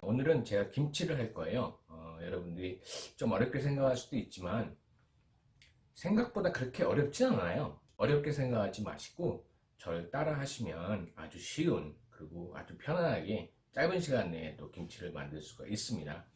오늘은 제가 김치를 할 거예요. 여러분들이 좀 어렵게 생각할 수도 있지만 생각보다 그렇게 어렵진 않아요. 어렵게 생각하지 마시고 저를 따라 하시면 아주 쉬운, 그리고 아주 편안하게 짧은 시간 내에 또 김치를 만들 수가 있습니다.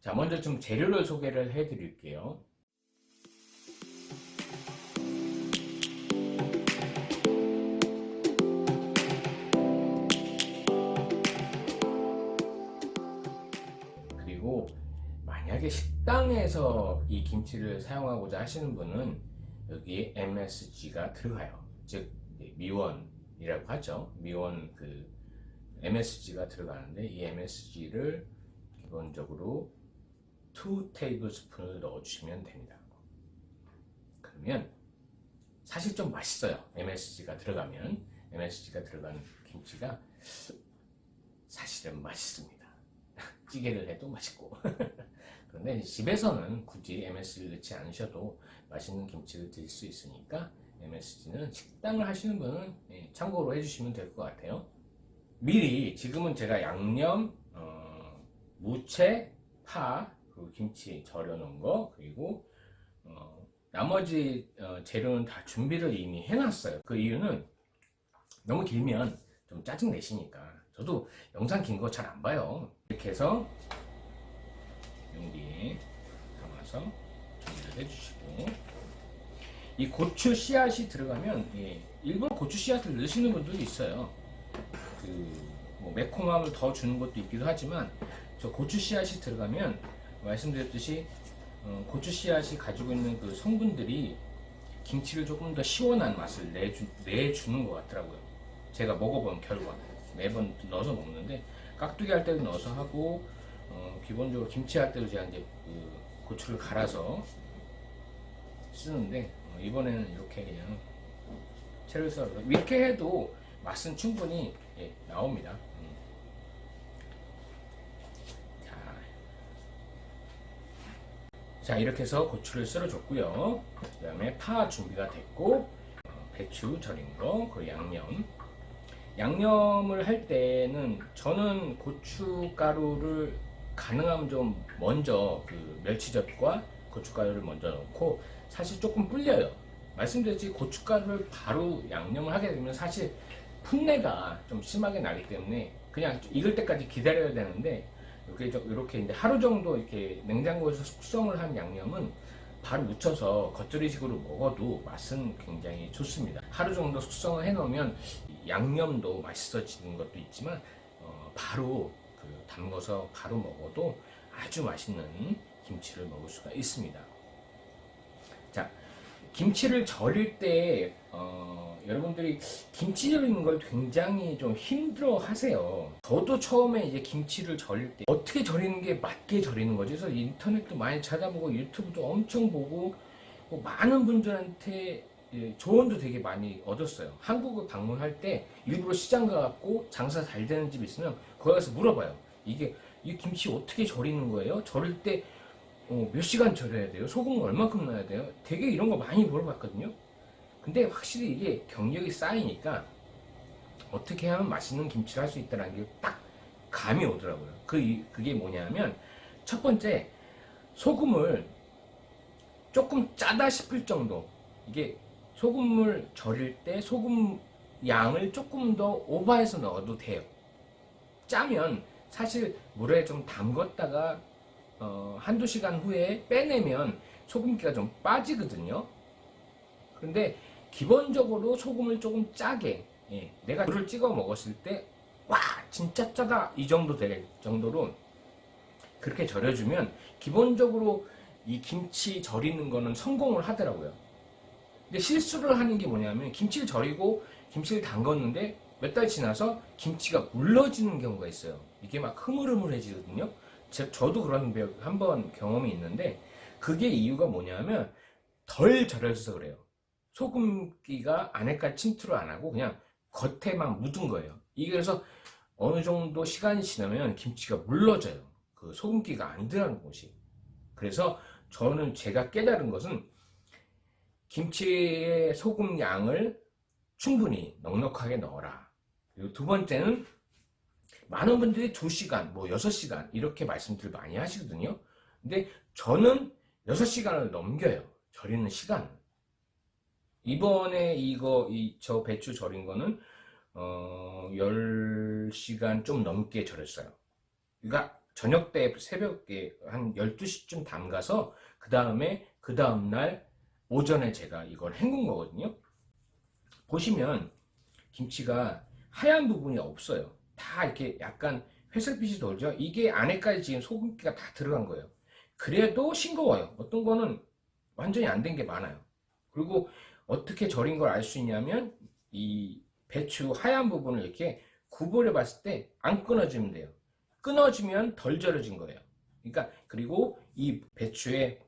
자, 먼저 좀 재료를 소개를 해 드릴게요. 그리고 만약에 식당에서 이 김치를 사용하고자 하시는 분은 여기에 MSG가 들어가요. 즉 미원이라고 하죠. 미원 그 MSG가 들어가는데 이 MSG를 기본적으로 2 테이블스푼을 넣어주시면 됩니다. 그러면 사실 좀 맛있어요. MSG가 들어가면. MSG가 들어간 김치가 사실은 맛있습니다. 찌개를 해도 맛있고. 그런데 집에서는 굳이 MSG를 넣지 않으셔도 맛있는 김치를 드실 수 있으니까 MSG는 식당을 하시는 분은 참고로 해주시면 될 것 같아요. 미리 지금은 제가 양념, 무채, 파, 그리고 김치 절여 놓은 거, 그리고 나머지 재료는 다 준비를 이미 해놨어요. 그 이유는 너무 길면 좀 짜증 내시니까. 저도 영상 긴 거 잘 안 봐요. 이렇게 해서 용기에 담아서 준비를 해주시고, 이 고추 씨앗이 들어가면 일본 고추 씨앗을 넣으시는 분들도 있어요. 뭐 매콤함을 더 주는 것도 있기도 하지만 저 고추 씨앗이 들어가면 말씀드렸듯이 고추 씨앗이 가지고 있는 그 성분들이 김치를 조금 더 시원한 맛을 내주는 것 같더라고요. 제가 먹어본 결과. 매번 넣어서 먹는데 깍두기 할 때도 넣어서 하고 기본적으로 김치 할 때도 제가 이제 그 고추를 갈아서 쓰는데 이번에는 이렇게 그냥 채를 썰어서 이렇게 해도 맛은 충분히 나옵니다. 자, 이렇게 해서 고추를 썰어줬고요. 그 다음에 파 준비가 됐고, 배추 절인 거, 그리고 양념을 할 때는 저는 고춧가루를 가능하면 좀 먼저 그 멸치젓과 고춧가루를 먼저 넣고, 사실 조금 불려요. 말씀드렸지, 고춧가루를 바로 양념을 하게 되면 사실 풋내가 좀 심하게 나기 때문에 그냥 익을 때까지 기다려야 되는데, 이렇게 이제 하루 정도 이렇게 냉장고에서 숙성을 한 양념은 바로 묻혀서 겉절이식으로 먹어도 맛은 굉장히 좋습니다. 하루 정도 숙성을 해 놓으면 양념도 맛있어지는 것도 있지만 바로 담궈서 바로 먹어도 아주 맛있는 김치를 먹을 수가 있습니다. 자, 김치를 절일 때 여러분들이 김치 절이는 걸 굉장히 좀 힘들어 하세요. 저도 처음에 이제 김치를 절일 때 어떻게 절이는 게 맞게 절이는 거지? 그래서 인터넷도 많이 찾아보고 유튜브도 엄청 보고 뭐 많은 분들한테 조언도 되게 많이 얻었어요. 한국을 방문할 때 일부러 시장 가갖고 장사 잘 되는 집 있으면 거기 가서 물어봐요. 이 김치 어떻게 절이는 거예요? 절일 때 몇 시간 절여야 돼요? 소금은 얼마큼 넣어야 돼요? 되게 이런 거 많이 물어봤거든요. 근데 확실히 이게 경력이 쌓이니까 어떻게 하면 맛있는 김치를 할 수 있다는 게 딱 감이 오더라고요. 그게 뭐냐면, 첫 번째, 소금을 조금 짜다 싶을 정도. 이게 소금을 절일 때 소금 양을 조금 더 오버해서 넣어도 돼요. 짜면 사실 물에 좀 담궜다가 한두 시간 후에 빼내면 소금기가 좀 빠지거든요. 근데 기본적으로 소금을 조금 짜게, 내가 물을 찍어 먹었을 때 와 진짜 짜다 이 정도 될 정도로 그렇게 절여주면 기본적으로 이 김치 절이는 거는 성공을 하더라고요. 근데 실수를 하는 게 뭐냐면, 김치를 절이고 김치를 담궜는데 몇 달 지나서 김치가 물러지는 경우가 있어요. 이게 막 흐물흐물해지거든요. 저도 그런 한번 경험이 있는데, 그게 이유가 뭐냐면 덜 절여져서 그래요. 소금기가 안에까지 침투를 안 하고 그냥 겉에만 묻은 거예요. 이게 그래서 어느 정도 시간이 지나면 김치가 물러져요. 그 소금기가 안 들어가는 곳이. 그래서 저는 제가 깨달은 것은 김치의 소금 양을 충분히 넉넉하게 넣어라. 그리고 두 번째는 많은 분들이 2시간, 뭐 6시간 이렇게 말씀들 많이 하시거든요. 근데 저는 6시간을 넘겨요. 절이는 시간. 이번에 저 배추 절인 거는 10시간 좀 넘게 절였어요. 그러니까 저녁 때 새벽에 한 12시쯤 담가서 그 다음날 오전에 제가 이걸 헹군 거거든요. 보시면 김치가 하얀 부분이 없어요. 다 이렇게 약간 회색빛이 돌죠. 이게 안에까지 지금 소금기가 다 들어간 거예요. 그래도 싱거워요. 어떤 거는 완전히 안 된 게 많아요. 그리고 어떻게 절인 걸 알 수 있냐면 이 배추 하얀 부분을 이렇게 구부려 봤을 때 안 끊어지면 돼요. 끊어지면 덜 절여진 거예요. 그러니까 그리고 이 배추의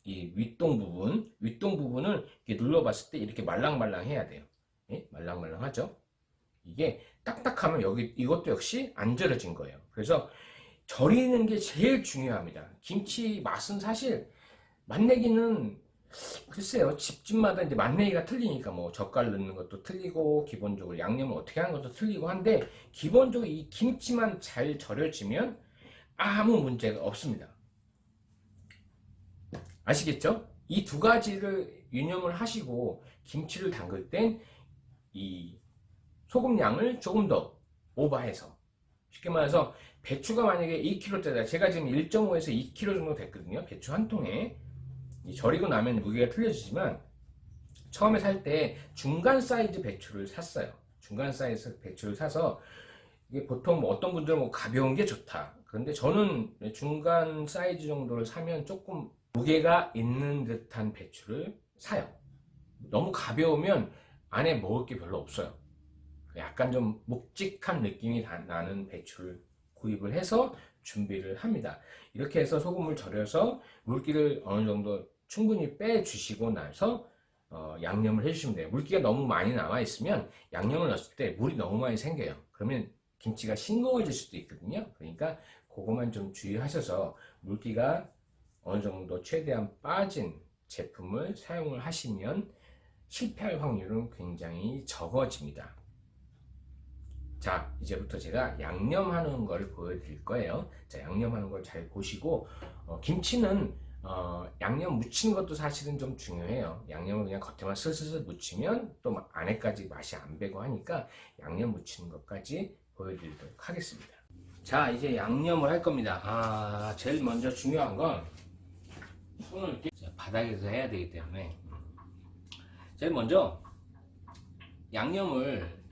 이 윗동 부분을 이렇게 눌러봤을 때 이렇게 말랑말랑해야 돼요. 예? 말랑말랑하죠. 이게 딱딱하면 이것도 역시 안 절여진 거예요. 그래서 절이는 게 제일 중요합니다. 김치 맛은 사실 맛내기는 글쎄요, 집집마다 이제 맛내기가 틀리니까 뭐 젓갈 넣는 것도 틀리고 기본적으로 양념을 어떻게 하는 것도 틀리고 한데 기본적으로 이 김치만 잘 절여지면 아무 문제가 없습니다. 아시겠죠? 이 두 가지를 유념을 하시고 김치를 담글 땐 이 소금 양을 조금 더 오버해서, 쉽게 말해서 배추가 만약에 2kg짜리, 제가 지금 1.5에서 2kg 정도 됐거든요. 배추 한 통에. 절이고 나면 무게가 틀려지지만 처음에 살 때 중간 사이즈 배추를 샀어요. 중간 사이즈 배추를 사서 이게 보통 뭐 어떤 분들은 뭐 가벼운 게 좋다. 그런데 저는 중간 사이즈 정도를 사면 조금 무게가 있는 듯한 배추를 사요. 너무 가벼우면 안에 먹을 게 별로 없어요. 약간 좀 묵직한 느낌이 나는 배추를 구입을 해서 준비를 합니다. 이렇게 해서 소금을 절여서 물기를 어느 정도 충분히 빼주시고 나서 양념을 해주시면 돼요. 물기가 너무 많이 남아있으면 양념을 넣었을 때 물이 너무 많이 생겨요. 그러면 김치가 싱거워질 수도 있거든요. 그러니까 그것만 좀 주의하셔서 물기가 어느 정도 최대한 빠진 제품을 사용을 하시면 실패할 확률은 굉장히 적어집니다. 자, 이제부터 제가 양념하는 걸 보여드릴 거예요. 자, 양념하는 걸 잘 보시고 김치는 양념 묻히는 것도 사실은 좀 중요해요. 양념을 그냥 겉에만 슬슬 묻히면 또 안에까지 맛이 안 배고 하니까 양념 묻히는 것까지 보여드리도록 하겠습니다. 자, 이제 양념을 할 겁니다. 제일 먼저 중요한 건 손을 이렇게 바닥에서 해야 되기 때문에 제일 먼저 양념을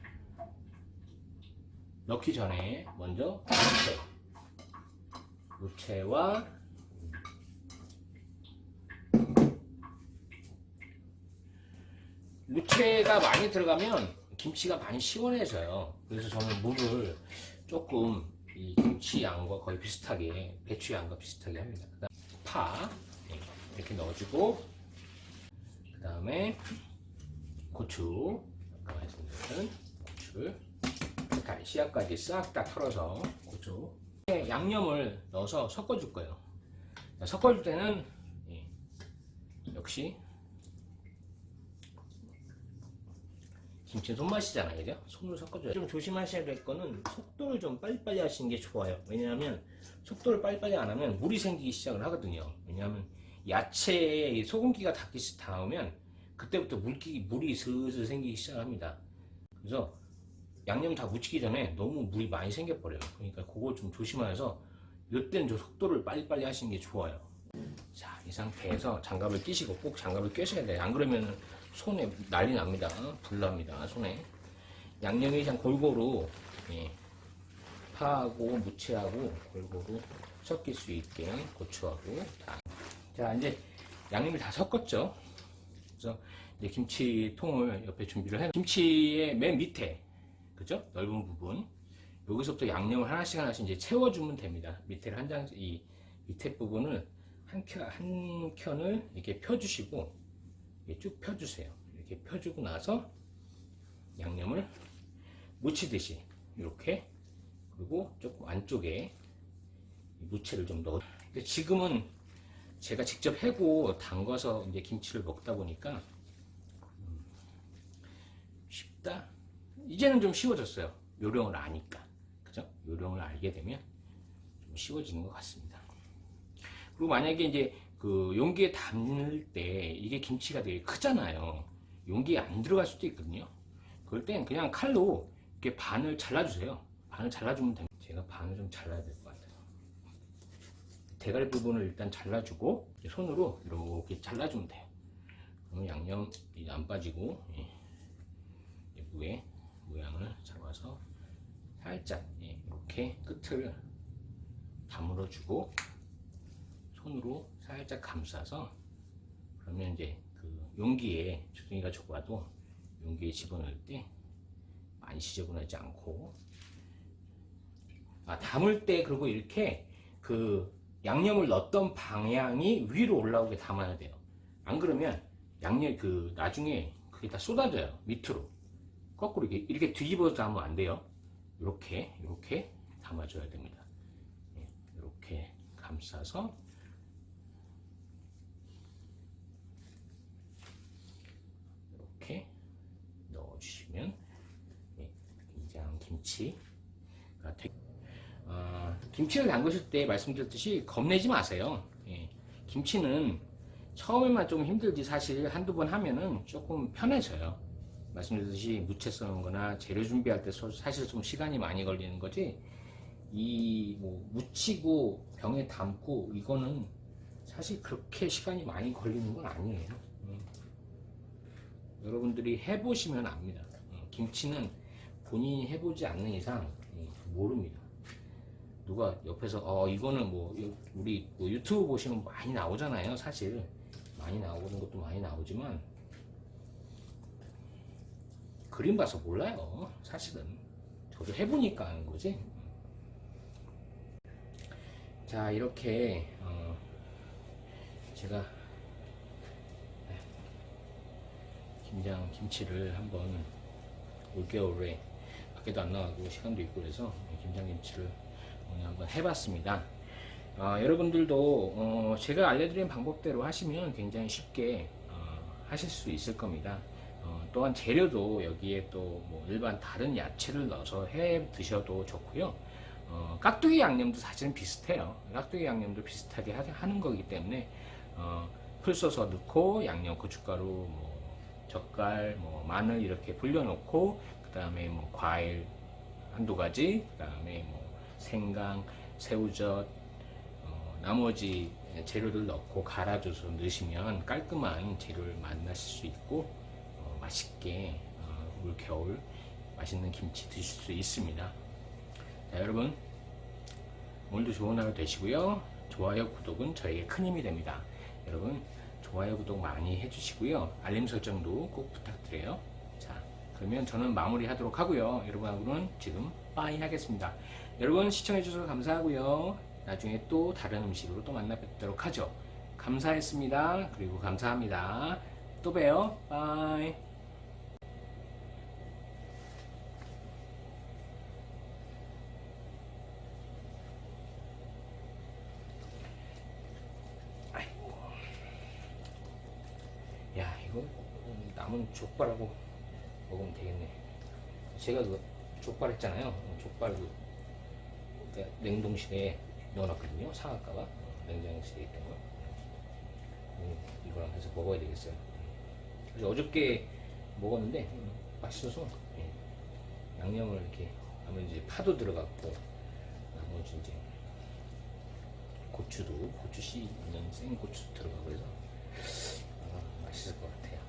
넣기 전에 먼저 무채와 무채가 많이 들어가면 김치가 많이 시원해져요. 그래서 저는 물을 조금 이 김치 양과 거의 비슷하게, 배추 양과 비슷하게 합니다. 그다음 파 이렇게 넣어주고, 그 다음에 고추, 아까 말씀드렸던 고추를 씨앗까지 싹 다 털어서 고추, 양념을 넣어서 섞어줄 거예요. 섞어줄 때는 역시 김치 손맛이잖아요, 그죠? 손으로 섞어줘요. 좀 조심하셔야 될 거는 속도를 좀 빨리빨리 하시는 게 좋아요. 왜냐하면 속도를 빨리빨리 안 하면 물이 생기기 시작을 하거든요. 왜냐하면 야채에 소금기가 닿으면 그때부터 물이 슬슬 생기기 시작합니다. 그래서 양념 다 묻히기 전에 너무 물이 많이 생겨버려요. 그러니까 그거 좀 조심하셔서 이때는 좀 속도를 빨리빨리 하시는 게 좋아요. 자, 이 상태에서 장갑을 끼시고, 꼭 장갑을 껴셔야 돼요. 안 그러면 손에 난리 납니다. 불납니다, 손에. 양념이 그냥 골고루 파하고 무채하고 골고루 섞일 수 있게 고추하고 자, 이제 양념이 다 섞었죠. 그래서 이제 김치통을 옆에 준비를 해요. 김치의 맨 밑에, 그죠? 넓은 부분, 여기서부터 양념을 하나씩 이제 채워주면 됩니다. 밑에 이 밑에 부분을 한 켠을 이렇게 펴주시고, 이렇게 쭉 펴주세요. 이렇게 펴주고 나서 양념을 묻히듯이 이렇게, 그리고 조금 안쪽에 무채를 좀 넣어. 지금은 제가 직접 해고 담궈서 이제 김치를 먹다 보니까 쉽다. 이제는 좀 쉬워졌어요. 요령을 아니까. 그죠? 요령을 알게 되면 좀 쉬워지는 것 같습니다. 그리고 만약에 이제 그 용기에 담을 때 이게 김치가 되게 크잖아요. 용기에 안 들어갈 수도 있거든요. 그럴 땐 그냥 칼로 이렇게 반을 잘라주세요. 반을 잘라주면 됩니다. 제가 반을 좀 잘라야 될 것 같아요. 대가리 부분을 일단 잘라주고 손으로 이렇게 잘라주면 돼요. 그러면 양념이 안 빠지고 무의 모양을 잡아서 살짝 이렇게 끝을 다물어주고 손으로 살짝 감싸서 그러면 이제 그 용기에 주둥이가 좁아도 용기에 집어넣을 때 많이 지저분하지 않고 담을 때 그리고 이렇게 그 양념을 넣었던 방향이 위로 올라오게 담아야 돼요. 안 그러면 양념 그 나중에 그게 다 쏟아져요. 밑으로 거꾸로 이렇게 뒤집어서 담으면 안 돼요. 이렇게 담아줘야 됩니다. 이렇게 감싸서 이렇게 넣어주시면 김장 김치가 김치를 담그실 때 말씀드렸듯이 겁내지 마세요. 김치는 처음에만 좀 힘들지 사실 한두 번 하면은 조금 편해져요. 말씀드렸듯이 무채 써는 거나 재료 준비할 때 사실 좀 시간이 많이 걸리는 거지 이 뭐 무치고 병에 담고 이거는 사실 그렇게 시간이 많이 걸리는 건 아니에요. 여러분들이 해보시면 압니다. 김치는 본인이 해보지 않는 이상 모릅니다. 누가 옆에서 이거는 뭐 우리 뭐 유튜브 보시면 많이 나오잖아요. 사실 많이 나오는 것도 많이 나오지만 그림 봐서 몰라요. 사실은 저도 해보니까 아는 거지. 자, 이렇게 제가 김장 김치를 한번 올겨울에 밖에도 안 나가고 시간도 있고 그래서 김장 김치를 오늘 한번 해봤습니다. 여러분들도 제가 알려드린 방법대로 하시면 굉장히 쉽게 하실 수 있을 겁니다. 또한 재료도 여기에 또 뭐 일반 다른 야채를 넣어서 해 드셔도 좋고요. 깍두기 양념도 사실은 비슷해요. 깍두기 양념도 비슷하게 하는 거기 때문에 풀 써서 넣고 양념 고춧가루 뭐 젓갈 뭐 마늘 이렇게 불려놓고 그 다음에 뭐 과일 한두 가지 그 다음에 뭐 생강 새우젓 나머지 재료를 넣고 갈아줘서 넣으시면 깔끔한 재료를 만나실 수 있고 맛있게 올 겨울 맛있는 김치 드실 수 있습니다. 자, 여러분 오늘도 좋은 하루 되시고요. 좋아요 구독은 저에게 큰 힘이 됩니다. 여러분 좋아요 구독 많이 해주시고요. 알림 설정도 꼭 부탁드려요. 자, 그러면 저는 마무리 하도록 하고요. 여러분하고는 지금 빠이 하겠습니다. 여러분 시청해주셔서 감사하고요. 나중에 또 다른 음식으로 또 만나 뵙도록 하죠. 감사했습니다. 그리고 감사합니다. 또 봬요. 빠이. 야, 이거 남은 족발하고 먹으면 되겠네. 제가 그 족발 했잖아요. 족발 냉동실에 넣어놨거든요. 상할까봐 냉장실에 있던 거. 이거랑 해서 먹어야 되겠어요. 그래서 어저께 먹었는데 맛있어서 양념을 이렇게 하면 이제 파도 들어갔고 나머지 이제 고추 씨 있는 생고추 들어가고 해서 맛있을 것 같아요.